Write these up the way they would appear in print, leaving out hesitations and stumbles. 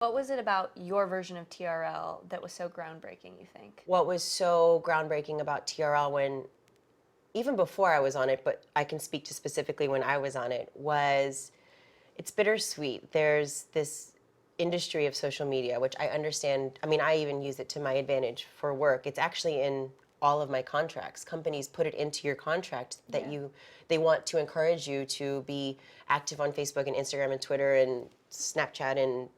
What was it about your version of TRL that was so groundbreaking, you think? What was so groundbreaking about TRL when, even before I was on it, but I can speak to specifically when I was on it, was it's bittersweet. There's this industry of social media, which I understand. I mean, I even use it to my advantage for work. It's actually in all of my contracts. Companies put it into your contract that they want to encourage you to be active on Facebook and Instagram and Twitter and Snapchat and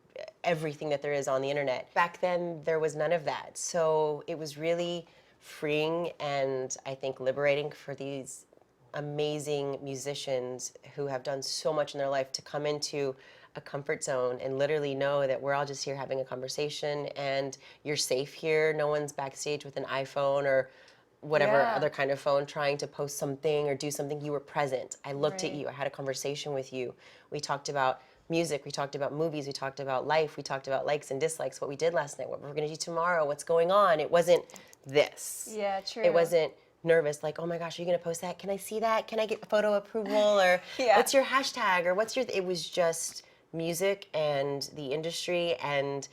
everything that there is on the internet. Back then, there was none of that. So it was really freeing and I think liberating for these amazing musicians who have done so much in their life to come into a comfort zone and literally know that we're all just here having a conversation and you're safe here. No one's backstage with an iPhone or whatever other kind of phone trying to post something or do something. You were present. I looked at you. I had a conversation with you. We talked about music. We talked about movies. We talked about life. We talked about likes and dislikes, what we did last night, what we're going to do tomorrow, what's going on. It wasn't this. Yeah, true. It wasn't nervous, like, oh my gosh, are you going to post that? Can I see that? Can I get photo approval? Or what's your hashtag? Or what's your... It was just music and the industry, and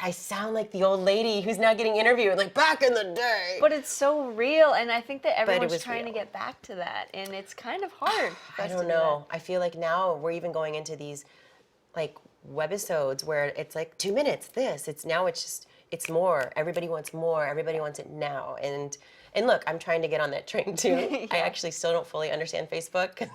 I sound like the old lady who's now getting interviewed, like back in the day. But it's so real, and I think that everyone's trying to get back to that, and it's kind of hard for us I don't know. I feel like now we're even going into these like webisodes where it's like 2 minutes, this. It's just, it's more. Everybody wants more. Everybody wants it now. And look, I'm trying to get on that train too. I actually still don't fully understand Facebook.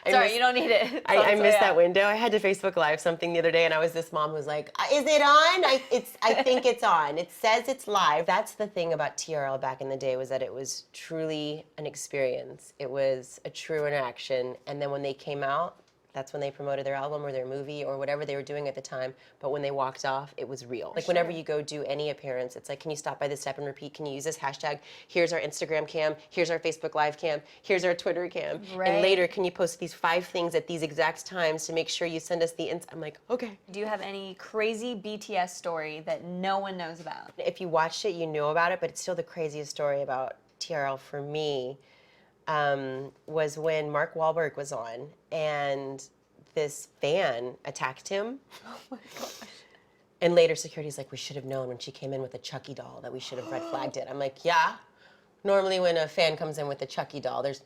Sorry, you don't need it. I missed that window. I had to Facebook Live something the other day, and I was this mom who's like, "Is it on? I think it's on. It says it's live." That's the thing about TRL back in the day, was that it was truly an experience. It was a true interaction, and then when they came out, that's when they promoted their album or their movie or whatever they were doing at the time. But when they walked off, it was real. Like whenever you go do any appearance, it's like, can you stop by this step and repeat? Can you use this hashtag? Here's our Instagram cam. Here's our Facebook Live cam. Here's our Twitter cam. And later, can you post these 5 things at these exact times to make sure you send us the I'm like, okay. Do you have any crazy BTS story that no one knows about? If you watched it, you know about it, but it's still the craziest story about TRL for me. Was when Mark Wahlberg was on and this fan attacked him. Oh my gosh. And later security's like, we should have known when she came in with a Chucky doll that we should have red flagged it. I'm like, yeah. Normally when a fan comes in with a Chucky doll, there's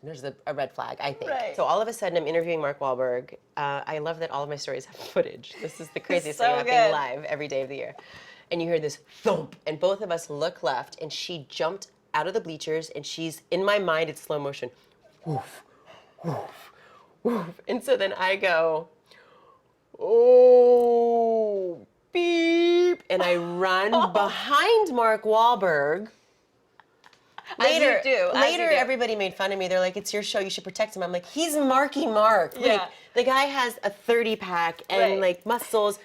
a red flag, I think. Right. So all of a sudden I'm interviewing Mark Wahlberg. I love that all of my stories have footage. This is the craziest thing about being live every day of the year. And you hear this thump, and both of us look left, and she jumped out of the bleachers, and she's, in my mind, it's slow motion. Woof, woof, woof. And so then I go, oh, beep. And I run behind Mark Wahlberg. Later, everybody made fun of me. They're like, it's your show, you should protect him. I'm like, he's Marky Mark. Yeah. Like, the guy has a 30-pack and like muscles.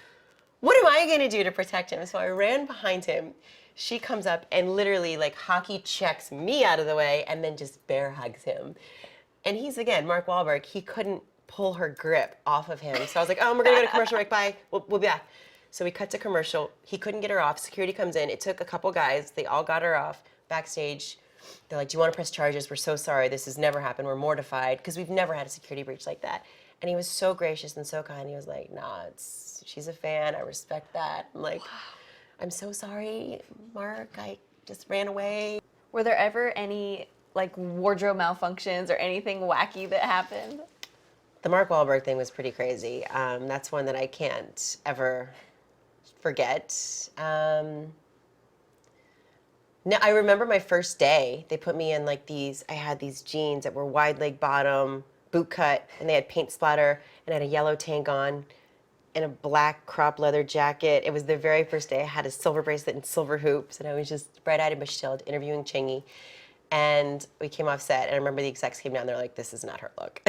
What am I gonna do to protect him? So I ran behind him. She comes up and literally like hockey checks me out of the way and then just bear hugs him. And he's, again, Mark Wahlberg, he couldn't pull her grip off of him. So I was like, oh, we're gonna go to commercial break, bye, we'll be back. So we cut to commercial, he couldn't get her off, security comes in, it took a couple guys, they all got her off, backstage. They're like, do you wanna press charges? We're so sorry, this has never happened, we're mortified, because we've never had a security breach like that. And he was so gracious and so kind, he was like, nah, she's a fan, I respect that. I'm like, I'm so sorry, Mark, I just ran away. Were there ever any like wardrobe malfunctions or anything wacky that happened? The Mark Wahlberg thing was pretty crazy. That's one that I can't ever forget. Now, I remember my first day, they put me in like these, I had these jeans that were wide leg bottom, boot cut, and they had paint splatter, and I had a yellow tank on, and a black crop leather jacket. It was the very first day. I had a silver bracelet and silver hoops, and I was just bright-eyed and bushy-tailed interviewing Chingy. And we came off set, and I remember the execs came down, they're like, this is not her look.